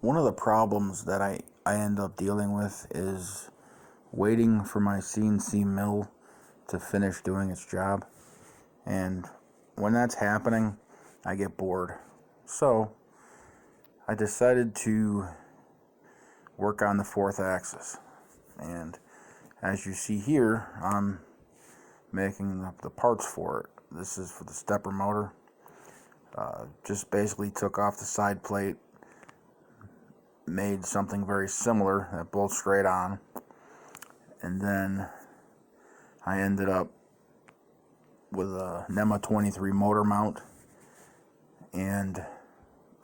One of the problems that I end up dealing with is waiting for my CNC mill to finish doing its job. And when that's happening, I get bored. So I decided to work on the fourth axis. And as you see here, I'm making the parts for it. This is for the stepper motor. Just basically took off the side plate, made something very similar that bolts straight on, and then I ended up with a NEMA 23 motor mount, and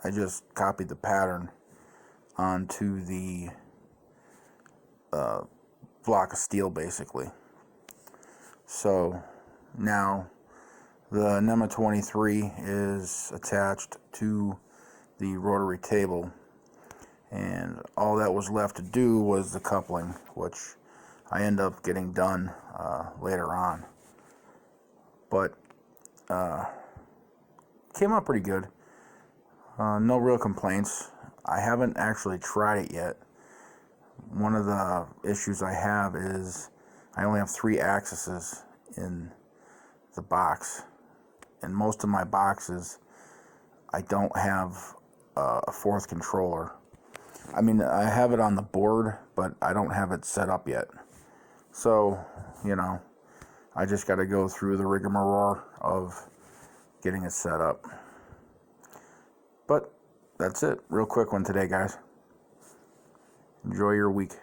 I just copied the pattern onto the block of steel basically. So now the NEMA 23 is attached to the rotary table, and all that was left to do was the coupling, which I end up getting done later on. But came out pretty good. No real complaints. I haven't actually tried it yet. One of the issues I have is I only have 3 axes in the box. In most of my boxes, I don't have a 4th controller. I mean, I have it on the board, but I don't have it set up yet. So, you know, I just got to go through the rigmarole of getting it set up. But that's it. Real quick one today, guys. Enjoy your week.